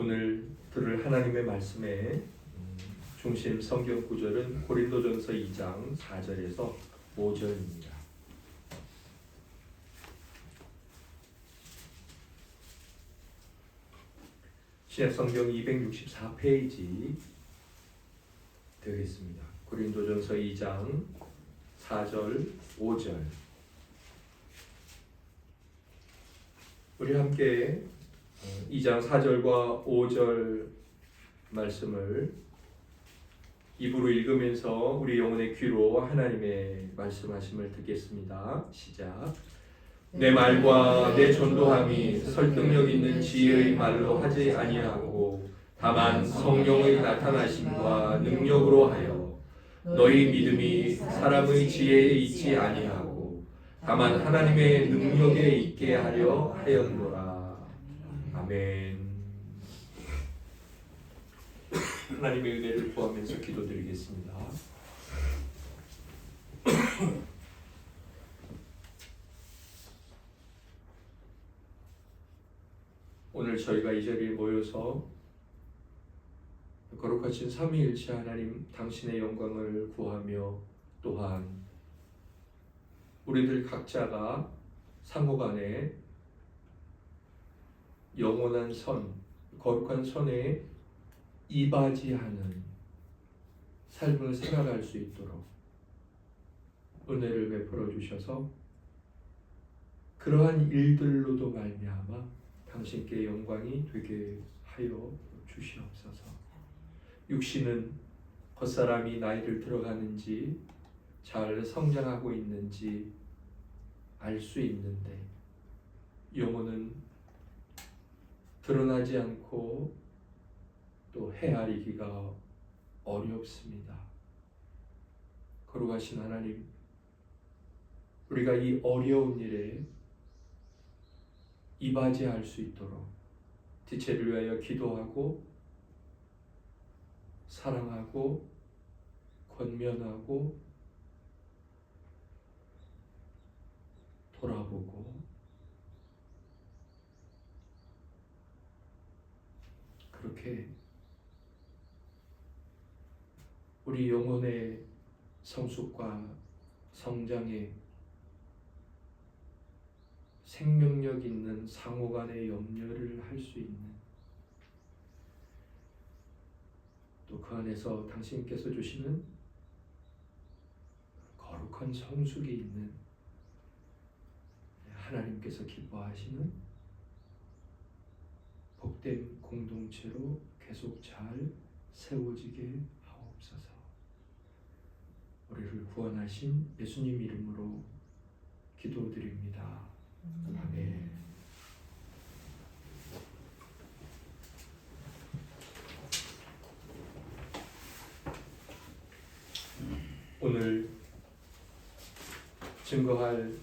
오늘 들을 하나님의 말씀의 중심 성경 구절은 고린도전서 2장 4절에서 5절입니다. 신약성경 264페이지 되겠습니다. 고린도전서 2장 4절, 5절. 우리 함께 2장 4절과 5절 말씀을 입으로 읽으면서 우리 영혼의 귀로 하나님의 말씀하심을 듣겠습니다. 시작. 내 말과 내 전도함이 설득력 있는 지혜의 말로 하지 아니하고 다만 성령의 나타나심과 능력으로 하여 너희 믿음이 사람의 지혜에 있지 아니하고 다만 하나님의 능력에 있게 하려 하였노라. 아멘. 하나님의 은혜를 구하면서 기도드리겠습니다. 오늘 저희가 이 자리에 모여서 거룩하신 삼위일체 하나님 당신의 영광을 구하며 또한 우리들 각자가 상호간에 영원한 선, 거룩한 선에 이바지하는 삶을 살아갈 수 있도록 은혜를 베풀어 주셔서 그러한 일들로도 말미암아 당신께 영광이 되게 하여 주시옵소서. 육신은 겉사람이 나이를 들어가는지 잘 성장하고 있는지 알 수 있는데 영혼은 드러나지 않고 또 헤아리기가 어렵습니다. 거룩하신 하나님, 우리가 이 어려운 일에 이바지할 수 있도록 지체를 위하여 기도하고 사랑하고 권면하고 돌아보고 그렇게 우리 영혼의 성숙과 성장에 생명력 있는 상호간의 염려를 할 수 있는 또 그 안에서 당신께서 주시는 거룩한 성숙이 있는 하나님께서 기뻐하시는 복된 공동체로 계속 잘 세워지게 하옵소서. 우리를 구원하신 예수님 이름으로 기도드립니다. 아멘. 오늘 증거할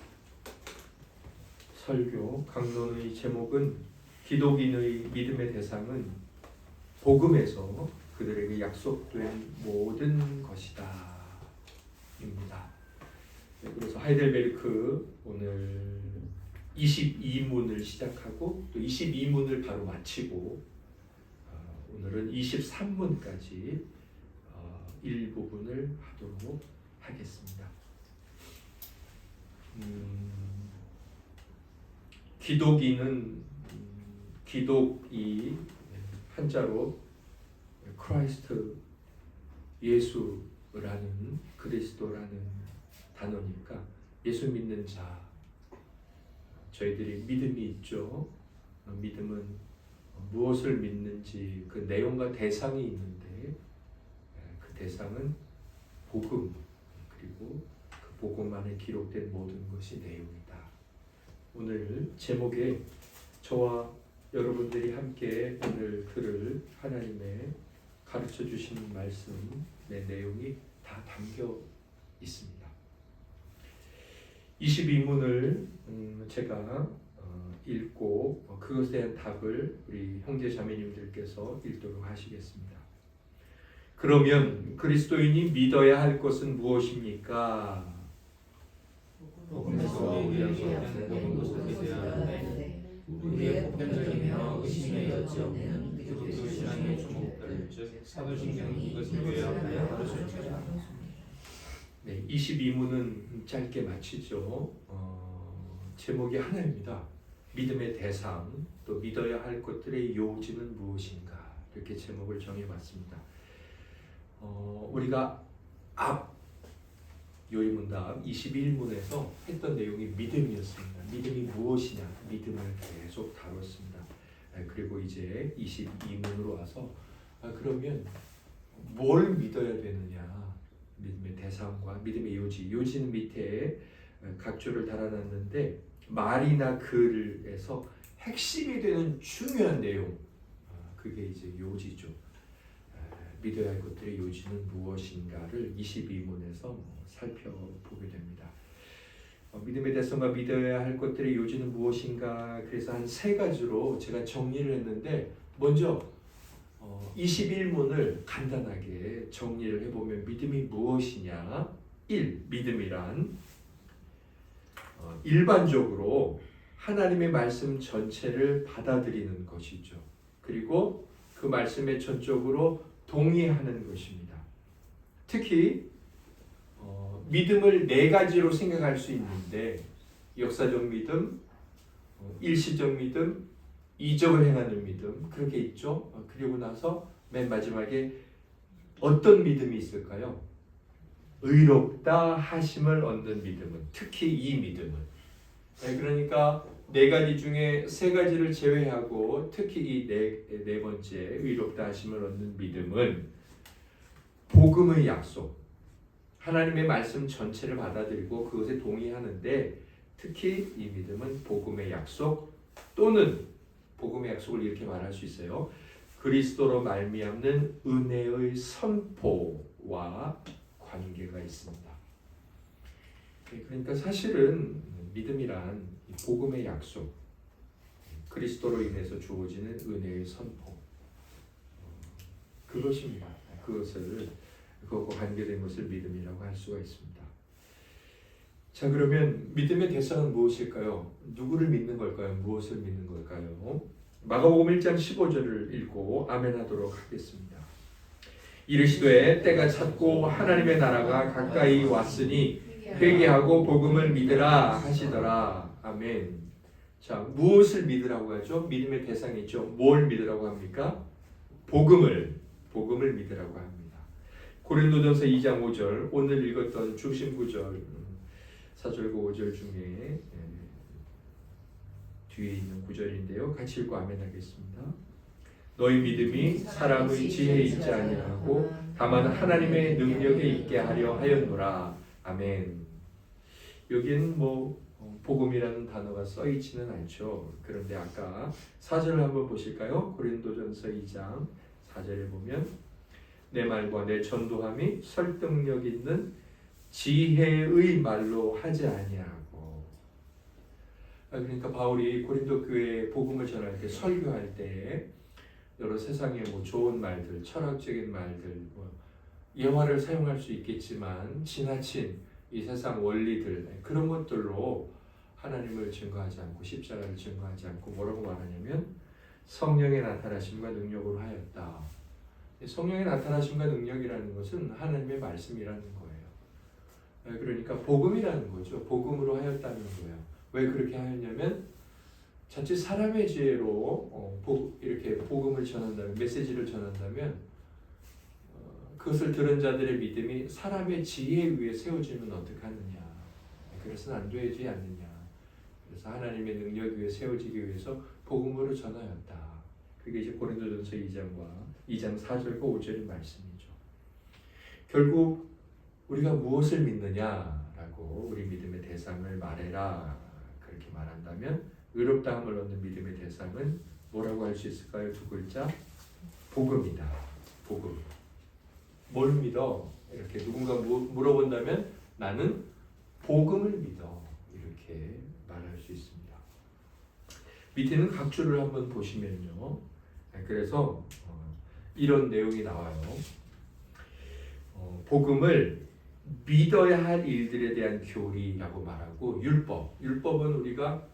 설교 강론의 제목은 기독인의 믿음의 대상은 복음에서 그들에게 약속된 모든 것이다 입니다. 그래서 하이델베르크 오늘 22문을 시작하고 또 22문을 바로 마치고 오늘은 23문까지 일부분을 하도록 하겠습니다. 기독인은 기독이 한자로 크라이스트 예수라는 그리스도라는 단어니까 예수 믿는 자, 저희들이 믿음이 있죠. 믿음은 무엇을 믿는지 그 내용과 대상이 있는데 그 대상은 복음, 그리고 그 복음 안에 기록된 모든 것이 내용이다. 오늘 제목에 저와 여러분들이 함께 오늘 들을 하나님의 가르쳐 주시는 말씀의 내용이 다 담겨 있습니다. 22문을 제가 읽고 그것에 대한 답을 우리 형제 자매님들께서 읽도록 하시겠습니다. 그러면 그리스도인이 믿어야 할 것은 무엇입니까? 복음에서 우리에게 모든 것을 믿어야 하는데 우리의 보편적이며 의심의 여지 없는 기독교 신앙의 종목들 즉 사도신경이 이것을 요약하여 가르쳐줍니다. 네, 22문은 짧게 마치죠. 제목이 하나입니다. 믿음의 대상, 또 믿어야 할 것들의 요지는 무엇인가, 이렇게 제목을 정해봤습니다. 우리가 앞 요리문답 21문에서 했던 내용이 믿음이었습니다. 믿음이 무엇이냐, 믿음을 계속 다뤘습니다. 그리고 이제 22문으로 와서 그러면 뭘 믿어야 되느냐, 믿음의 대상과 믿음의 요지, 요지는 밑에 각조를 달아놨는데 말이나 글에서 핵심이 되는 중요한 내용, 그게 이제 요지죠. 믿어야 할 것들의 요지는 무엇인가를 22문에서 살펴보게 됩니다. 믿음의 대상과 믿어야 할 것들의 요지는 무엇인가, 그래서 한 세 가지로 제가 정리를 했는데, 먼저 21문을 간단하게 정리를 해보면 믿음이 무엇이냐. 1. 믿음이란 일반적으로 하나님의 말씀 전체를 받아들이는 것이죠. 그리고 그 말씀에 전적으로 동의하는 것입니다. 특히 믿음을 네 가지로 생각할 수 있는데, 역사적 믿음, 일시적 믿음, 이적을 행하는 믿음, 그렇게 있죠. 그리고 나서 맨 마지막에 어떤 믿음이 있을까요? 의롭다 하심을 얻는 믿음은, 특히 이 믿음은, 그러니까 네 가지 중에 세 가지를 제외하고 특히 이 네 번째 의롭다 하심을 얻는 믿음은 복음의 약속, 하나님의 말씀 전체를 받아들이고 그것에 동의하는데, 특히 이 믿음은 복음의 약속, 또는 복음의 약속을 이렇게 말할 수 있어요. 그리스도로 말미암는 은혜의 선포와 관계가 있습니다. 그러니까 사실은 믿음이란 복음의 약속, 그리스도로 인해서 주어지는 은혜의 선포, 그것입니다. 그것과 관계된 것을 믿음이라고 할 수가 있습니다. 자, 그러면 믿음의 대상은 무엇일까요? 누구를 믿는 걸까요? 무엇을 믿는 걸까요? 마가복음 1장 15절을 읽고 아멘하도록 하겠습니다. 이르시되 때가 찼고 하나님의 나라가 가까이 왔으니 회개하고 복음을 믿으라 하시더라. 아멘. 자, 무엇을 믿으라고 하죠? 믿음의 대상이죠. 뭘 믿으라고 합니까? 복음을 믿으라고 합니다. 고린도전서 2장 5절, 오늘 읽었던 중심 구절 4절과 5절 중에 뒤에 있는 구절인데요. 같이 읽고 아멘 하겠습니다. 너희 믿음이 사람의 지혜에 있지 아니하고 다만 하나님의 능력에 있게 하려 하였노라. 아멘. 여기는 복음이라는 단어가 써 있지는 않죠. 그런데 아까 4절을 한번 보실까요? 고린도전서 2장 4절에 보면 내 말과 내 전도함이 설득력 있는 지혜의 말로 하지 아니하고, 그러니까 바울이 고린도 교회에 복음을 전할 때, 설교할 때 여러 세상의 좋은 말들, 철학적인 말들, 예화를 사용할 수 있겠지만 지나친 이 세상 원리들, 그런 것들로 하나님을 증거하지 않고 십자가를 증거하지 않고 뭐라고 말하냐면 성령의 나타나심과 능력으로 하였다. 성령의 나타나심과 능력이라는 것은 하나님의 말씀이라는 거예요. 그러니까 복음이라는 거죠. 복음으로 하였다는 거예요. 왜 그렇게 하였냐면 자칫 사람의 지혜로 이렇게 복음을 전한다면, 메시지를 전한다면 그것을 들은 자들의 믿음이 사람의 지혜 위에 세워지면 어떡하느냐. 그래서는 안 되지 않느냐. 그래서 하나님의 능력 위에 세워지기 위해서 복음으로 전하였다. 그게 이제 고린도전서 2장 4절과 5절의 말씀이죠. 결국 우리가 무엇을 믿느냐라고 우리 믿음의 대상을 말해라 그렇게 말한다면, 의롭다함을 얻는 믿음의 대상은 뭐라고 할 수 있을까요? 두 글자, 복음이다. 복음. 뭘 믿어? 이렇게 누군가 물어본다면 나는 복음을 믿어. 이렇게 말할 수 있습니다. 밑에는 각주를 한번 보시면요. 그래서 이런 내용이 나와요. 복음을 믿어야 할 일들에 대한 교리라고 말하고, 율법은 우리가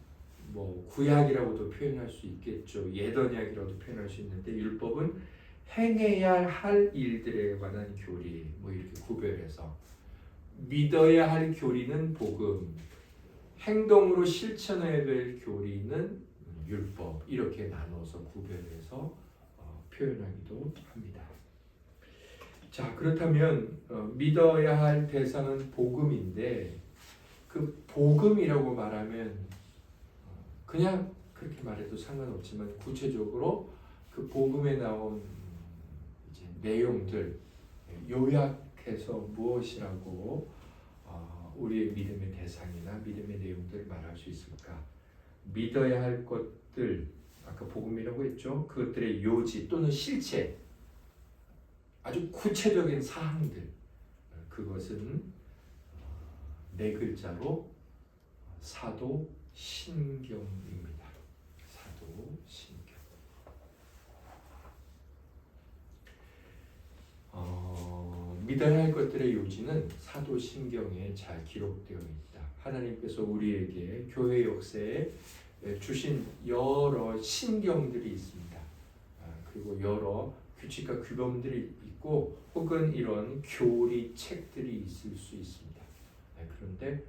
뭐 구약이라고도 표현할 수 있겠죠. 예언약이라고도 표현할 수 있는데 율법은 행해야 할 일들에 관한 교리 뭐 이렇게 구별해서 믿어야 할 교리는 복음, 행동으로 실천해야 될 교리는 율법 이렇게 나눠서 구별해서 표현하기도 합니다. 자 그렇다면 믿어야 할 대상은 복음인데 그 복음이라고 말하면 그냥 그렇게 말해도 상관없지만 구체적으로 그 복음에 나온 이제 내용들 요약해서 무엇이라고 우리의 믿음의 대상이나 믿음의 내용들을 말할 수 있을까? 믿어야 할 것들 아까 복음이라고 했죠. 그것들의 요지 또는 실체 아주 구체적인 사항들 그것은 네 글자로 사도신경입니다. 사도신경. 믿어야 할 것들의 요지는 사도신경에 잘 기록되어 있다. 하나님께서 우리에게 교회 역사에 주신 여러 신경들이 있습니다. 그리고 여러 규칙과 규범들이 있고 혹은 이런 교리 책들이 있을 수 있습니다. 그런데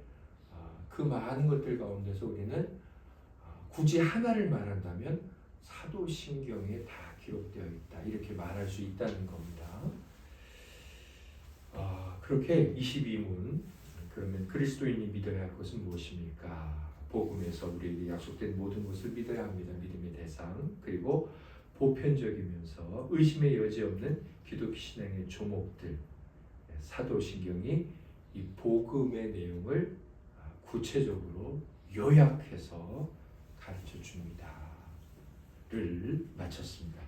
그 많은 것들 가운데서 우리는 굳이 하나를 말한다면 사도신경에 다 기록되어 있다. 이렇게 말할 수 있다는 겁니다. 그렇게 22문 그러면 그리스도인이 믿어야 할 것은 무엇입니까? 복음에서 우리에게 약속된 모든 것을 믿어야 합니다. 믿음의 대상 그리고 보편적이면서 의심의 여지 없는 기독교 신앙의 조목들 사도신경이 이 복음의 내용을 구체적으로 요약해서 가르쳐 줍니다를 마쳤습니다.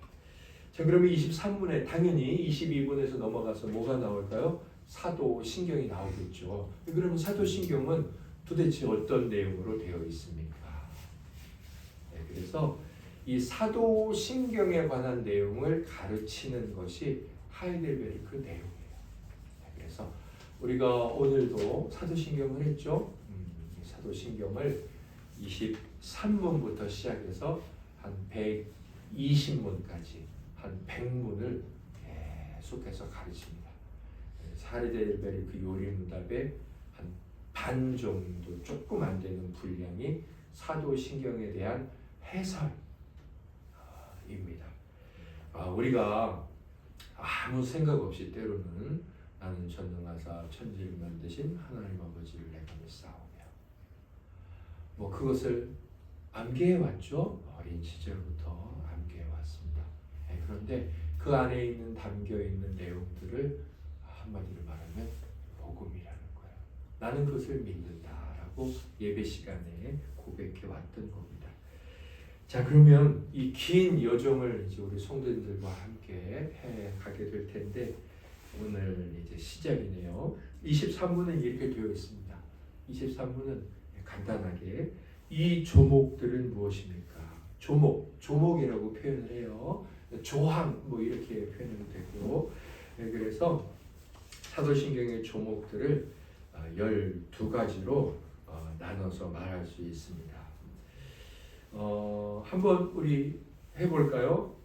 자 그러면 23문에 당연히 22문에서 넘어가서 뭐가 나올까요? 사도신경이 나오겠죠. 그러면 사도신경은 도대체 어떤 내용으로 되어 있습니까? 그래서 이 사도신경에 관한 내용을 가르치는 것이 하이델베르크 내용이에요. 그래서 우리가 오늘도 사도신경을 했죠. 사도신경을 23문부터 시작해서 한 120문까지 한 100문을 계속해서 가르칩니다. 하이델베르크 요리문답의 한 반 정도 조금 안 되는 분량이 사도신경에 대한 해설입니다. 우리가 아무 생각 없이 때로는 나는 전능하사 천지를 만드신 하나님 아버지를 내가 믿사오며 뭐 그것을 암기해 왔죠. 어린 시절부터 암기해 왔습니다. 그런데 그 안에 있는 담겨 있는 내용들을 한마디로 말하면 복음이라는 거예요. 나는 그것을 믿는다라고 예배 시간에 고백해 왔던 겁니다. 자 그러면 이 긴 여정을 이제 우리 성도님들과 함께 해 가게 될 텐데 오늘 이제 시작이네요. 23문은 이렇게 되어 있습니다. 23문은 간단하게 이 조목들은 무엇입니까? 조목이라고 표현을 해요. 조항 뭐 이렇게 표현을 되고 그래서 사도신경의 조목들을 12가지로 나눠서 말할 수 있습니다. 한번 우리 해볼까요?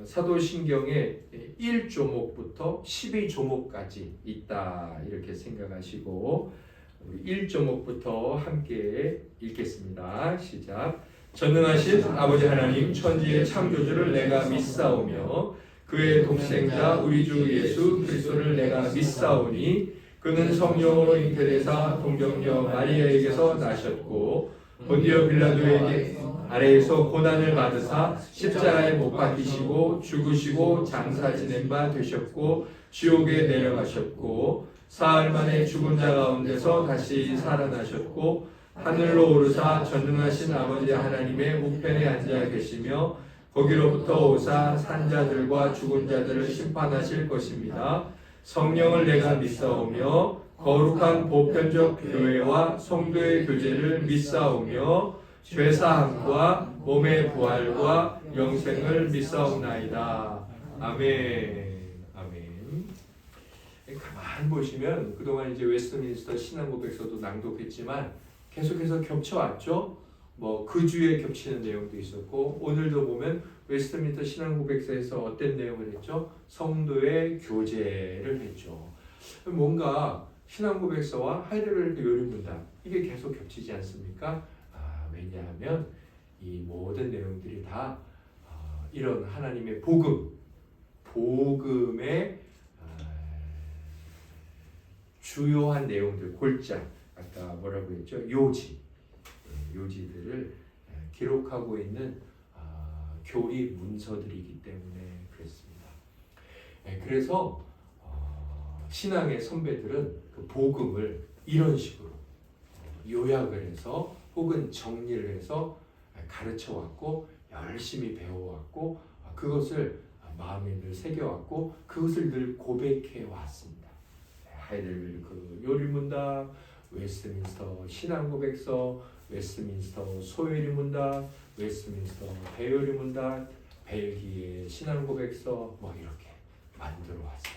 사도신경의 1조목부터 12조목까지 있다 이렇게 생각하시고 1조목부터 함께 읽겠습니다. 시작. 전능하신 아버지 하나님 천지의 창조주를 내가 믿사오며 그의 독생자 우리 주 예수 그리스도를 내가 믿사오니 그는 성령으로 잉태되사 동정녀 마리아에게서 나셨고 본디오 빌라도에게 아래에서 고난을 받으사 십자가에 못 박히시고 죽으시고 장사 지낸 바 되셨고 지옥에 내려가셨고 사흘 만에 죽은 자 가운데서 다시 살아나셨고 하늘로 오르사 전능하신 아버지 하나님의 우편에 앉아 계시며 거기로부터 오사 산자들과 죽은 자들을 심판하실 것입니다. 성령을 내가 믿사오며 거룩한 보편적 교회와 성도의 교제를 믿사오며 죄사함과 몸의 부활과 영생을 믿사옵나이다. 아멘. 아멘. 가만 보시면 그동안 이제 웨스트민스터 신앙고백서도 낭독했지만 계속해서 겹쳐왔죠. 뭐 그 주에 겹치는 내용도 있었고 오늘도 보면 웨스트민스터 신앙고백서에서 어떤 내용을 했죠? 성도의 교제를 했죠. 뭔가 신앙고백서와 하이델베르크 요리문답 이게 계속 겹치지 않습니까? 왜냐하면 이 모든 내용들이 다 이런 하나님의 복음의 주요한 내용들, 골자, 아까 뭐라고 했죠? 요지들을 기록하고 있는 교리 문서들이기 때문에 그렇습니다. 그래서 신앙의 선배들은 그 복음을 이런 식으로 요약을 해서 혹은 정리를 해서 가르쳐 왔고 열심히 배워왔고 그것을 마음에 늘 새겨왔고 그것을 늘 고백해 왔습니다. 하이델베르크 요리문답, 웨스트민스터 신앙고백서, 웨스트민스터 소요리문답, 웨스트민스터 대요리문답, 벨기에 신앙고백서 뭐 이렇게 만들어 왔어요.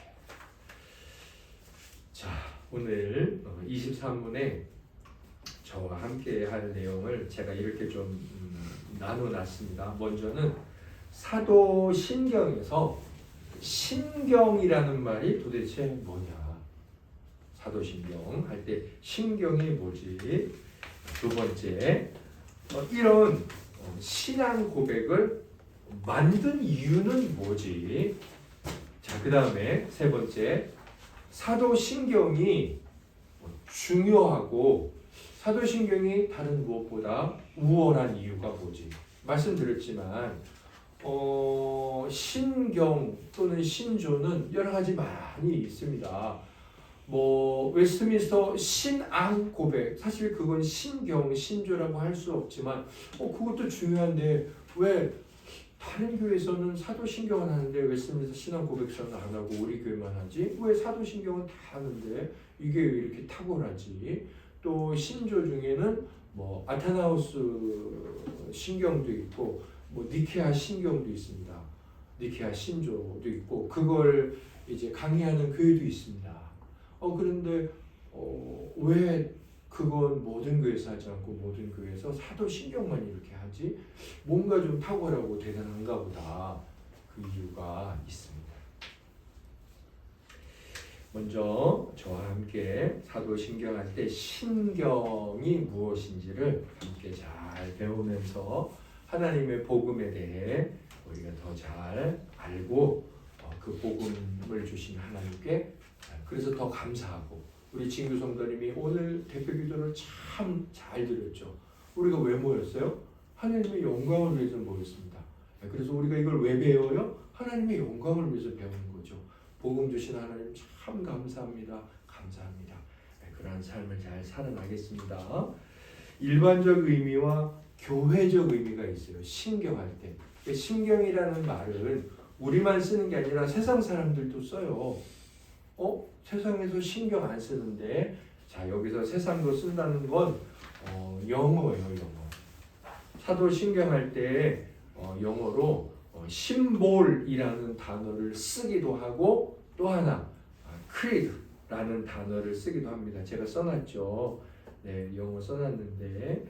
자, 오늘 23문에 저와 함께 할 내용을 제가 이렇게 좀 나눠놨습니다. 먼저는 사도신경에서 신경이라는 말이 도대체 뭐냐? 사도신경 할 때 신경이 뭐지? 두 번째, 이런 신앙 고백을 만든 이유는 뭐지? 자, 그 다음에 세 번째, 사도신경이 중요하고 사도신경이 다른 무엇보다 우월한 이유가 뭐지? 말씀드렸지만 신경 또는 신조는 여러 가지 많이 있습니다. 뭐 웨스트민스터 신앙 고백, 사실 그건 신경, 신조라고 할 수 없지만 그것도 중요한데 왜 다른 교회에서는 사도신경은 하는데 웨스트민스터 신앙 고백서는 안 하고 우리 교회만 하지? 왜 사도신경은 다 하는데 이게 왜 이렇게 탁월하지? 또 신조 중에는 뭐 아테나우스 신경도 있고 뭐 니케아 신경도 있습니다. 니케아 신조도 있고 그걸 이제 강의하는 교회도 있습니다. 그런데 왜 그건 모든 교회에서 하지 않고 모든 교회에서 사도신경만 이렇게 하지? 뭔가 좀 탁월하고 대단한가 보다. 그 이유가 있습니다. 먼저 저와 함께 사도신경 할 때 신경이 무엇인지를 함께 잘 배우면서 하나님의 복음에 대해 우리가 더 잘 알고 그 복음을 주신 하나님께 그래서 더 감사하고 우리 진규 성도님이 오늘 대표 기도를 참 잘 드렸죠. 우리가 왜 모였어요? 하나님의 영광을 위해서 모였습니다. 그래서 우리가 이걸 왜 배워요? 하나님의 영광을 위해서 배우는 거죠. 복음 주신 하나님 참 감사합니다. 감사합니다. 그러한 삶을 잘 살아나겠습니다. 일반적 의미와 교회적 의미가 있어요. 신경할 때. 신경이라는 말은 우리만 쓰는 게 아니라 세상 사람들도 써요. 세상에서 신경 안 쓰는데 자 여기서 세상도 쓴다는 건 영어예요. 영어. 사도신경할 때 영어로 심볼이라는 단어를 쓰기도 하고 또 하나 creed라는 단어를 쓰기도 합니다. 제가 써놨죠. 네, 영어 써놨는데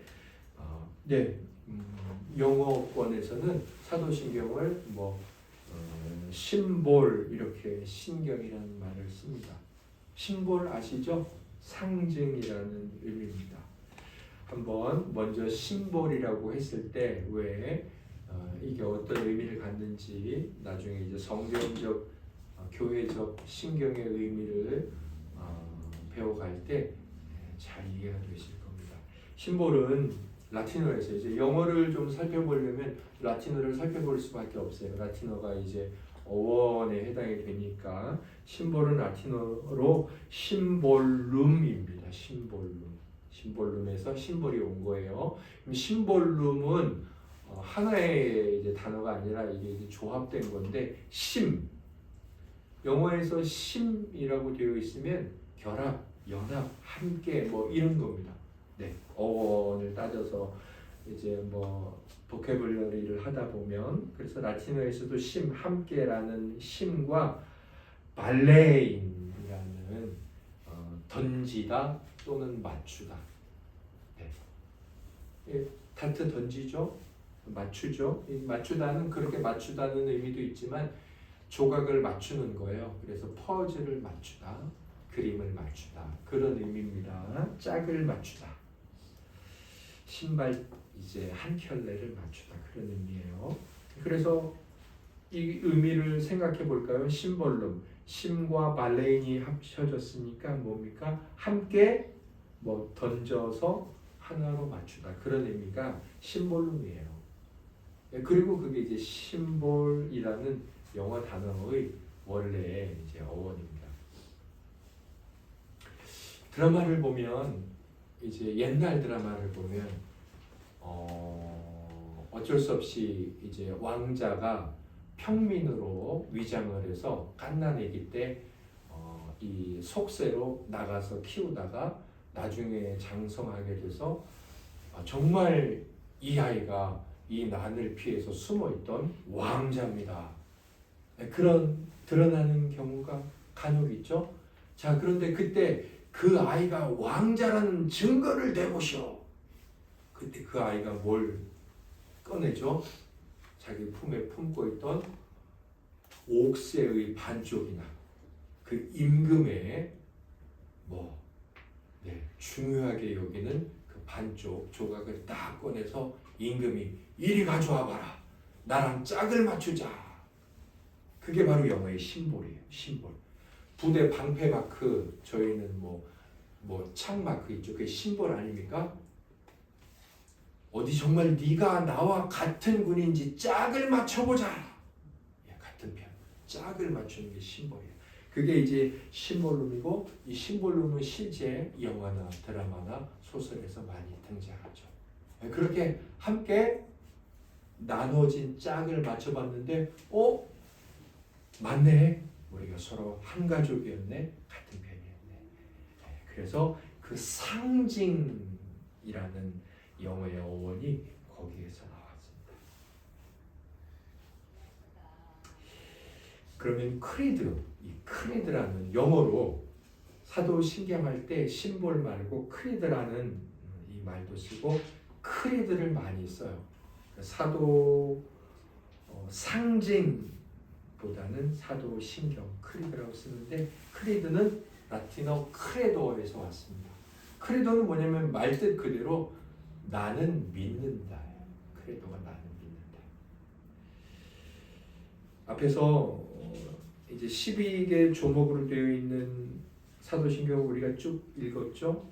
영어권에서는 사도신경을 심볼 이렇게 신경이라는 말을 씁니다. 심볼 아시죠? 상징이라는 의미입니다. 한번 먼저 심볼이라고 했을 때 왜 이게 어떤 의미를 갖는지 나중에 이제 성경적 교회적 신경의 의미를 배워갈 때 잘 이해가 되실 겁니다. 심볼은 라틴어에서 이제 영어를 좀 살펴보려면 라틴어를 살펴볼 수밖에 없어요. 라틴어가 이제 어원에 해당이 되니까 심볼은 라틴어로 심볼룸입니다. 심볼룸에서 심볼이 온 거예요. 심볼룸은 하나의 이제 단어가 아니라 이게 이제 조합된 건데 영어에서 심이라고 되어 있으면 결합, 연합, 함께 뭐 이런 겁니다. 네, 어원을 따져서 이제 보케블러리를 하다 보면 그래서 라틴어에서도 함께라는 심과 발레인이라는 던지다 또는 맞추다. 네. 다트 던지죠. 맞추죠. 이 맞추다는 그렇게 맞추다는 의미도 있지만 조각을 맞추는 거예요. 그래서 퍼즐을 맞추다, 그림을 맞추다 그런 의미입니다. 짝을 맞추다. 신발 이제 한 켤레를 맞추다 그런 의미예요. 그래서 이 의미를 생각해 볼까요? 심볼룸, 심과 발레인이 합쳐졌으니까 뭡니까? 함께 뭐 던져서 하나로 맞추다 그런 의미가 심볼룸이에요. 그리고 그게 이제 심볼이라는 영어 단어의 원래 이제 어원입니다. 드라마를 보면 이제 옛날 드라마를 보면 어쩔 수 없이 이제 왕자가 평민으로 위장을 해서 갓난아기 때 이 속세로 나가서 키우다가 나중에 장성하게 돼서 정말 이 아이가 이 난을 피해서 숨어있던 왕자입니다. 그런 드러나는 경우가 간혹 있죠. 자, 그런데 그때 그 아이가 왕자라는 증거를 대보시오. 그때 그 아이가 뭘 꺼내죠? 자기 품에 품고 있던 옥새의 반쪽이나 그 임금의 중요하게 여기는 그 반쪽 조각을 딱 꺼내서 임금이 이리 가져와 봐라. 나랑 짝을 맞추자. 그게 바로 영어의 심볼이에요. 심볼. 부대 방패 마크, 저희는 창 마크 있죠. 그게 심볼 아닙니까? 어디 정말 네가 나와 같은 군인지 짝을 맞춰보자. 같은 편. 짝을 맞추는 게 심볼이에요. 그게 이제 심볼룸이고, 이 심볼룸은 실제 영화나 드라마나 소설에서 많이 등장하죠. 그렇게 함께 나눠진 짝을 맞춰봤는데, 맞네. 우리가 서로 한 가족이었네. 같은 편이었네. 그래서 그 상징이라는 영어의 어원이 거기에서 나왔습니다. 그러면 크리드, 이 크리드라는 영어로 사도신경할 때 심볼 말고 크리드라는 이 말도 쓰고 크리드를 많이 써요. 사도 상징보다는 사도신경 크리드라고 쓰는데 크리드는 라틴어 크레도에서 왔습니다. 크레도는 뭐냐면 말뜻 그대로 나는 믿는다. 크레도가 나는 믿는다. 앞에서 이제 12개 조목으로 되어 있는 사도신경을 우리가 쭉 읽었죠.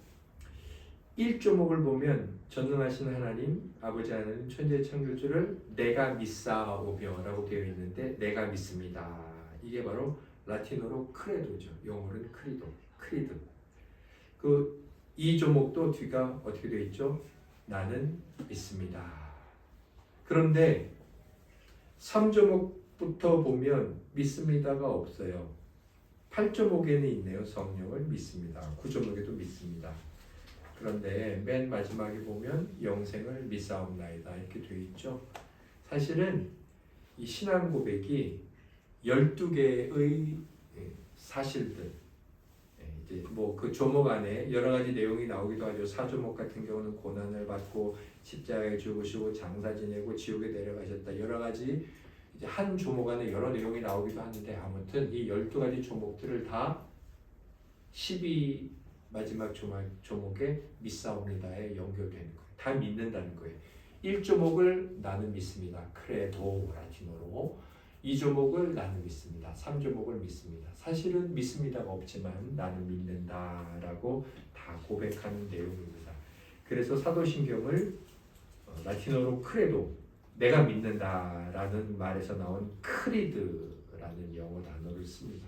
1조목을 보면 전능하신 하나님, 아버지 하나님, 천지의 창조주를 내가 믿사오며라고 되어 있는데 내가 믿습니다. 이게 바로 라틴어로 크레도죠. 영어로는 크리드. 그 2조목도 뒤가 어떻게 되어 있죠? 나는 믿습니다. 그런데 3조목부터 보면 믿습니다가 없어요. 8조목에는 있네요. 성령을 믿습니다. 9조목에도 믿습니다. 그런데 맨 마지막에 보면 영생을 믿사옵나이다 이렇게 되어 있죠. 사실은 이 신앙 고백이 12개의 사실들, 이제 그 조목 안에 여러 가지 내용이 나오기도 하죠. 4조목 같은 경우는 고난을 받고 십자가에 죽으시고 장사 지내고 지옥에 내려가셨다. 여러 가지 이제 한 조목 안에 여러 내용이 나오기도 하는데 아무튼 이 12가지 조목들을 다 12 마지막 조목에 믿사옵니다에 연결되는 거예요. 다 믿는다는 거예요. 1조목을 나는 믿습니다. 크레도 라틴어로. 2조목을 나는 믿습니다. 3조목을 믿습니다. 사실은 믿습니다가 없지만 나는 믿는다라고 다 고백하는 내용입니다. 그래서 사도신경을 라틴어로 크레도, 내가 믿는다라는 말에서 나온 크리드라는 영어 단어를 씁니다.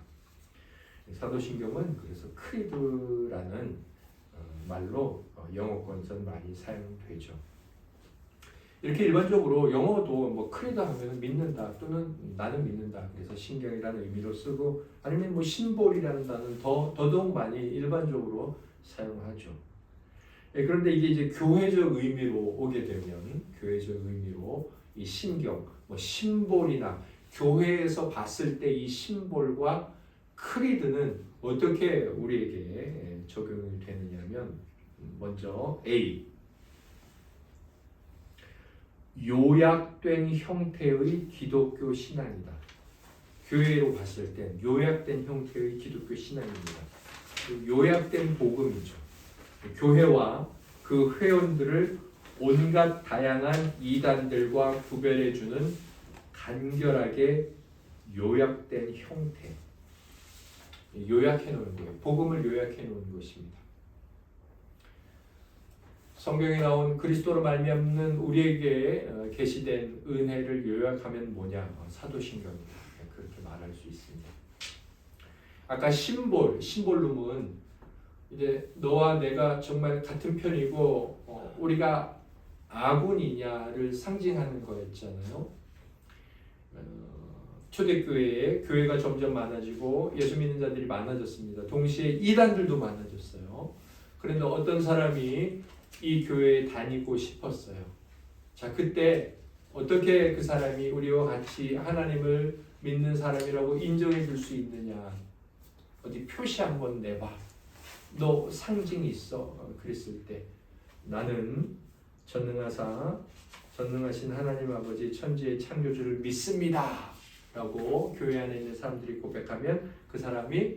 사도신경은 그래서 크리드라는 말로 영어권에서 많이 사용되죠. 이렇게 일반적으로 영어도 크리드 하면 믿는다 또는 나는 믿는다. 그래서 신경이라는 의미로 쓰고 아니면 심볼이라는 단어는 더더욱 많이 일반적으로 사용하죠. 그런데 이게 이제 교회적 의미로 오게 되면 교회적 의미로 이 신경, 심볼이나 교회에서 봤을 때 이 심볼과 크리드는 어떻게 우리에게 적용이 되느냐면 먼저 A. 요약된 형태의 기독교 신앙이다. 교회로 봤을 땐 요약된 형태의 기독교 신앙입니다. 요약된 복음이죠. 교회와 그 회원들을 온갖 다양한 이단들과 구별해주는 간결하게 요약된 형태. 요약해 놓은 거예요. 복음을 요약해 놓은 것입니다. 성경에 나온 그리스도로 말미암는 우리에게 계시된 은혜를 요약하면 뭐냐? 사도신경이다. 그렇게 말할 수 있습니다. 아까 심볼룸은 이제 너와 내가 정말 같은 편이고 우리가 아군이냐를 상징하는 거였잖아요. 초대교회에 교회가 점점 많아지고 예수 믿는 자들이 많아졌습니다. 동시에 이단들도 많아졌어요. 그런데 어떤 사람이 이 교회에 다니고 싶었어요. 자, 그때 어떻게 그 사람이 우리와 같이 하나님을 믿는 사람이라고 인정해 줄 수 있느냐? 어디 표시 한번 내봐. 너 상징이 있어. 그랬을 때 나는 전능하신 하나님 아버지 천지의 창조주를 믿습니다. 라고 교회 안에 있는 사람들이 고백하면 그 사람이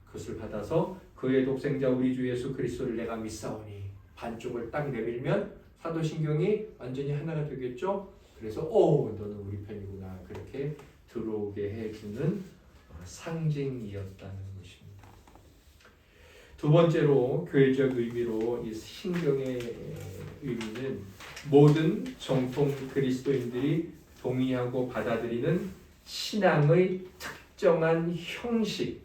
그것을 받아서 그의 독생자 우리 주 예수 그리스도를 내가 믿사오니 반쪽을 딱 내밀면 사도신경이 완전히 하나가 되겠죠. 그래서 너는 우리 편이구나 그렇게 들어오게 해주는 상징이었다는 것입니다. 두 번째로 교회적 의미로 이 신경의 의미는 모든 정통 그리스도인들이 동의하고 받아들이는 신앙의 특정한 형식,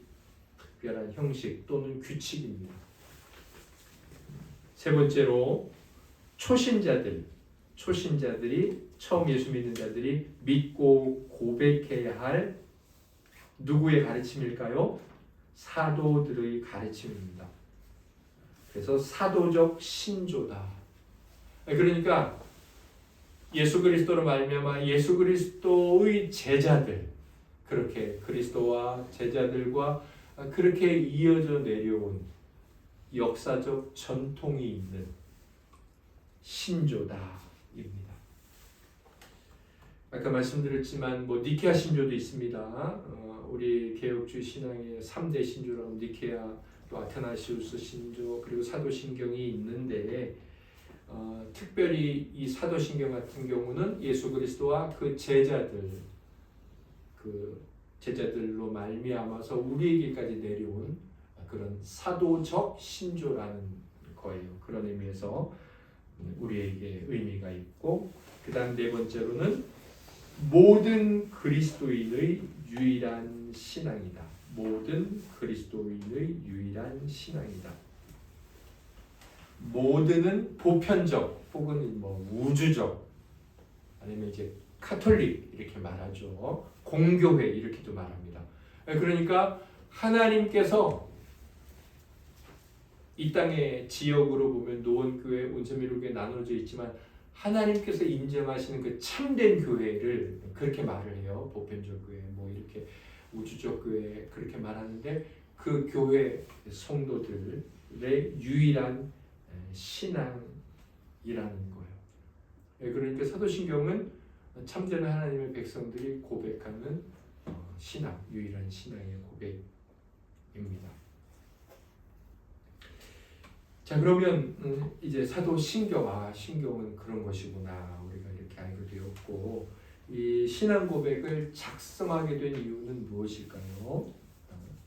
특별한 형식 또는 규칙입니다. 세 번째로 초신자들이 처음 예수 믿는 자들이 믿고 고백해야 할 누구의 가르침일까요? 사도들의 가르침입니다. 그래서 사도적 신조다. 그러니까 예수 그리스도로 말미암아 예수 그리스도의 제자들, 그렇게 그리스도와 제자들과 그렇게 이어져 내려온 역사적 전통이 있는 신조다입니다. 아까 말씀드렸지만 니케아 신조도 있습니다. 우리 개혁주의 신앙의 3대 신조라고 니케아, 또 아테나시우스 신조, 그리고 사도신경이 있는데 특별히 이 사도신경 같은 경우는 예수 그리스도와 그 제자들로 말미암아서 우리에게까지 내려온 그런 사도적 신조라는 거예요. 그런 의미에서 우리에게 의미가 있고, 그 다음 네 번째로는 모든 그리스도인의 유일한 신앙이다. 모든 그리스도인의 유일한 신앙이다. 모든은 보편적 혹은 우주적, 아니면 이제 카톨릭 이렇게 말하죠. 공교회 이렇게도 말합니다. 그러니까 하나님께서 이 땅의 지역으로 보면 노원교회, 온천미루교회 나눠져 있지만 하나님께서 인정하시는 그 참된 교회를 그렇게 말을 해요. 보편적 교회, 이렇게 우주적 교회 그렇게 말하는데 그 교회 성도들의 유일한 신앙이라는 거예요. 그러니까 사도신경은 참된 하나님의 백성들이 고백하는 신앙, 유일한 신앙의 고백입니다. 자, 그러면 이제 사도신경, 신경은 그런 것이구나 우리가 이렇게 알게 되었고, 이 신앙 고백을 작성하게 된 이유는 무엇일까요?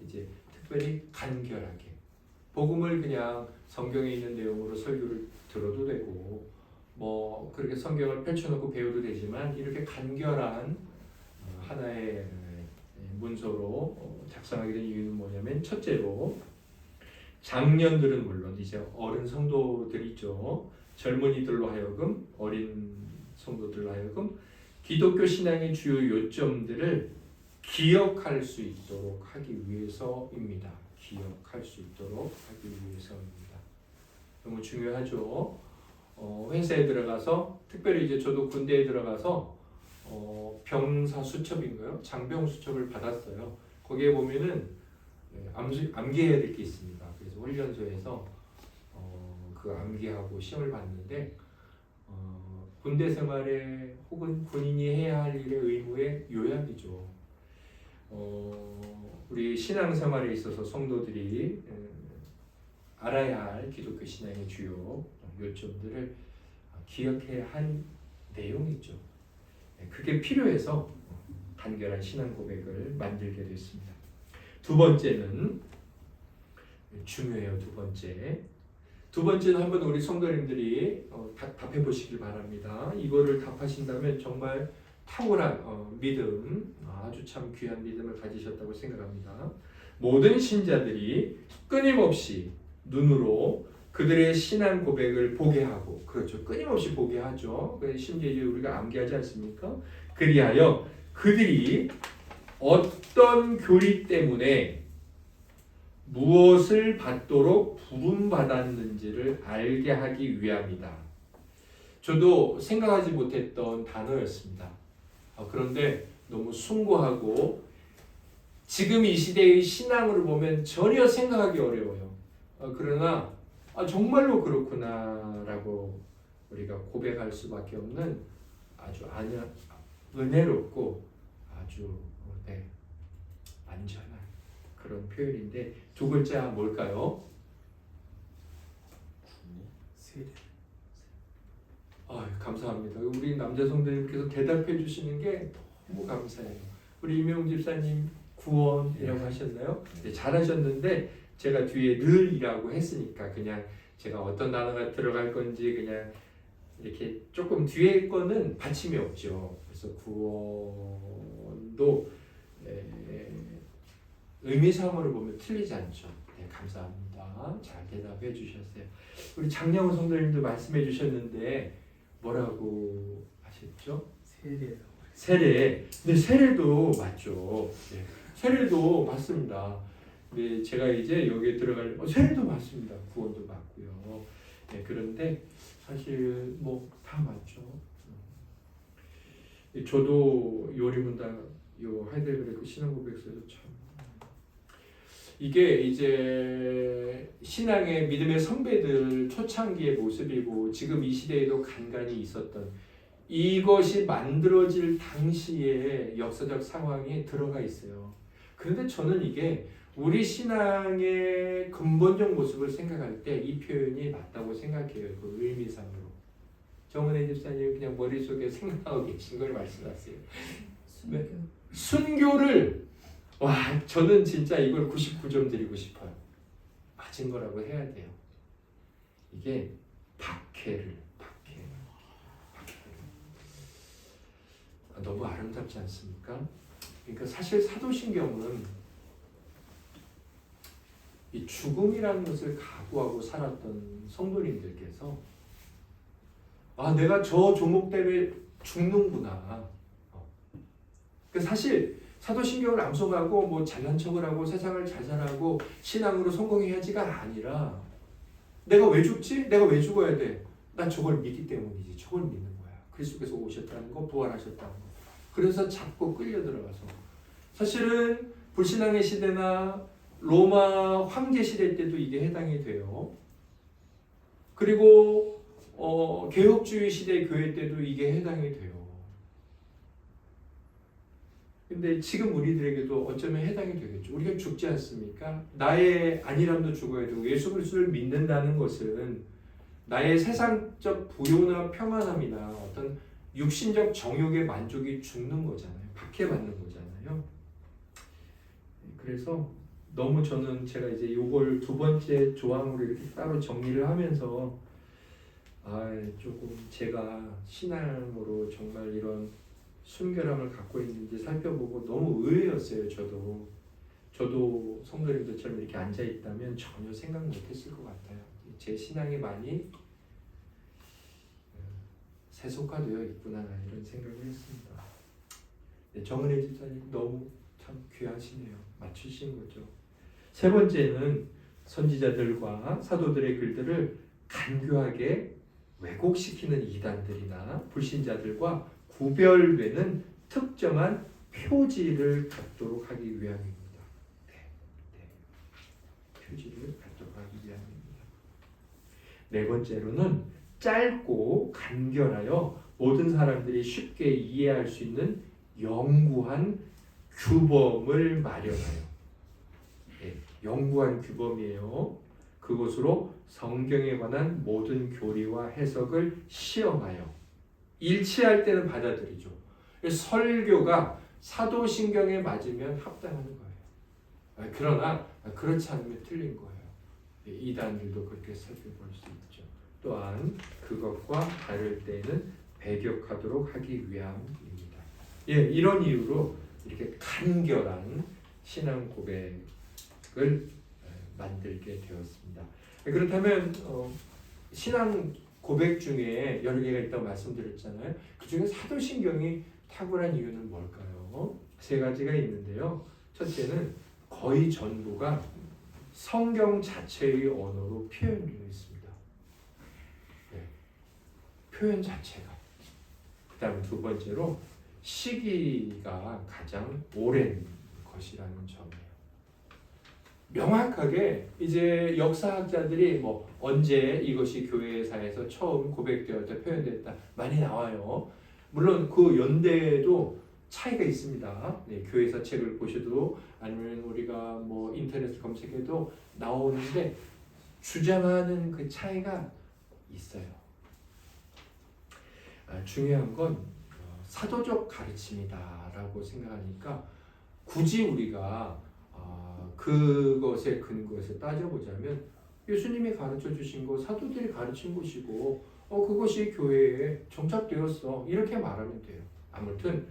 이제 특별히 간결하게 복음을 그냥 성경에 있는 내용으로 설교를 들어도 되고 그렇게 성경을 펼쳐놓고 배워도 되지만 이렇게 간결한 하나의 문서로 작성하게 된 이유는 뭐냐면, 첫째로 장년들은 물론 이제 어른 성도들이죠. 젊은이들로 하여금, 어린 성도들로 하여금 기독교 신앙의 주요 요점들을 기억할 수 있도록 하기 위해서입니다. 기억할 수 있도록 하기 위해서입니다. 너무 중요하죠. 회사에 들어가서, 특별히 이제 저도 군대에 들어가서 병사 수첩인가요? 장병 수첩을 받았어요. 거기에 보면은 암기해야 될 게 있습니다. 그래서 훈련소에서 그 암기하고 시험을 봤는데 군대 생활에 혹은 군인이 해야 할 일의 의무의 요약이죠. 우리 신앙생활에 있어서 성도들이 알아야 할 기독교 신앙의 주요 요점들을 기억해야 한 내용이죠. 그게 필요해서 간결한 신앙 고백을 만들게 됐습니다. 두 번째는 중요해요. 두 번째는 한번 우리 성도님들이 답해 보시길 바랍니다. 이거를 답하신다면 정말 탁월한 믿음, 아주 참 귀한 믿음을 가지셨다고 생각합니다. 모든 신자들이 끊임없이 눈으로 그들의 신앙 고백을 보게 하고, 그렇죠, 끊임없이 보게 하죠. 심지어 우리가 암기하지 않습니까? 그리하여 그들이 어떤 교리 때문에 무엇을 받도록 부름받았는지를 알게 하기 위함이다. 저도 생각하지 못했던 단어였습니다. 그런데 너무 숭고하고 지금 이 시대의 신앙으로 보면 전혀 생각하기 어려워요. 그러나 정말로 그렇구나라고 우리가 고백할 수밖에 없는 아주 은혜롭고 아주 안전한 그런 표현인데, 두 글자 뭘까요? 세례. 감사합니다. 우리 남자 성도님께서 대답해 주시는 게 너무 감사해요. 우리 임용 집사님 구원이라고 하셨나요? 네, 잘하셨는데 제가 뒤에 늘이라고 했으니까 그냥 제가 어떤 단어가 들어갈 건지 그냥 이렇게 조금 뒤에 거는 받침이 없죠. 그래서 구원도 의미상으로 보면 틀리지 않죠. 네, 감사합니다. 잘 대답해 주셨어요. 우리 장량호 성도님도 말씀해 주셨는데 뭐라고 하셨죠? 세례. 네, 세례도 맞죠. 네, 세례도 맞습니다. 네, 제가 이제 여기에 들어갈 세례도 맞습니다. 구원도 맞고요. 네, 그런데 사실 뭐 다 맞죠. 저도 요리문당 요 하이델베르크 신앙고백서에서 참 이게 이제 신앙의 믿음의 선배들 초창기의 모습이고 지금 이 시대에도 간간히 있었던 이것이 만들어질 당시의 역사적 상황이 들어가 있어요. 그런데 저는 이게 우리 신앙의 근본적 모습을 생각할 때 이 표현이 맞다고 생각해요. 그 의미상으로. 정은혜 집사님 그냥 머릿속에 생각하고 계신 걸 말씀하세요. 네. 순교를 저는 진짜 이걸 99점 드리고 싶어요. 맞은 거라고 해야 돼요. 이게 박해를 너무 아름답지 않습니까? 그러니까 사실 사도신경은 이 죽음이라는 것을 각오하고 살았던 성도님들께서 내가 저 종목 때문에 죽는구나. 사실 사도신경을 암송하고 뭐 잘난 척을 하고 세상을 잘 살아고 신앙으로 성공해야지가 아니라 내가 왜 죽지? 내가 왜 죽어야 돼? 난 저걸 믿기 때문이지. 저걸 믿는 거야. 그리스도께서 오셨다는 거, 부활하셨다는 거. 그래서 잡고 끌려 들어가서 사실은 불신앙의 시대나 로마 황제 시대 때도 이게 해당이 돼요. 그리고 개혁주의 시대 교회 때도 이게 해당이 돼요. 근데 지금 우리들에게도 어쩌면 해당이 되겠죠. 우리가 죽지 않습니까? 나의 안일함도 죽어야 되고 예수 그리스도를 믿는다는 것은 나의 세상적 부요나 평안함이나 어떤 육신적 정욕의 만족이 죽는 거잖아요. 박해받는 거잖아요. 그래서 너무 저는 제가 이제 요걸 두 번째 조항으로 이렇게 따로 정리를 하면서 조금 제가 신앙으로 정말 이런 순결함을 갖고 있는지 살펴보고 너무 의외였어요. 저도 성도님들처럼 이렇게 앉아 있다면 전혀 생각 못했을 것 같아요. 제 신앙이 많이 세속화되어 있구나 이런 생각을 했습니다. 네, 정은혜 집사님 너무 참 귀하시네요. 맞추신 거죠. 세 번째는 선지자들과 사도들의 글들을 간교하게 왜곡시키는 이단들이나 불신자들과 구별되는 특정한 표지를 갖도록 하기 위함입니다. 표지를 갖도록 하기 위함입니다. 네 번째로는 짧고 간결하여 모든 사람들이 쉽게 이해할 수 있는 영구한 규범을 마련하여 영구한 규범이에요. 그것으로 성경에 관한 모든 교리와 해석을 시험하여 일치할 때는 받아들이죠. 설교가 사도신경에 맞으면 합당하는 거예요. 그러나 그렇지 않으면 틀린 거예요. 이단들도 그렇게 살펴볼 수 있죠. 또한 그것과 다를 때는 배격하도록 하기 위함입니다. 이런 이유로 이렇게 간결한 신앙 고백을 만들게 되었습니다. 그렇다면 신앙 고백 중에 여러 개가 있다고 말씀드렸잖아요. 그 중에 사도신경이 탁월한 이유는 뭘까요? 세 가지가 있는데요. 첫째는 거의 전부가 성경 자체의 언어로 표현되어 있습니다. 표현 자체가. 그 다음 두 번째로 시기가 가장 오랜 것이라는 점이에요. 명확하게 이제 역사학자들이 뭐 언제 이것이 교회사에서 처음 고백되었다, 표현됐다 많이 나와요. 물론 그 연대에도 차이가 있습니다. 교회사 책을 보셔도 아니면 우리가 뭐 인터넷 검색해도 나오는데 주장하는 그 차이가 있어요. 중요한 건 사도적 가르침이다라고 생각하니까 굳이 우리가 그것의 근거에서 따져보자면 예수님이 가르쳐 주신 거 사도들이 가르친 것이고 그것이 교회에 정착되었어 이렇게 말하면 돼요. 아무튼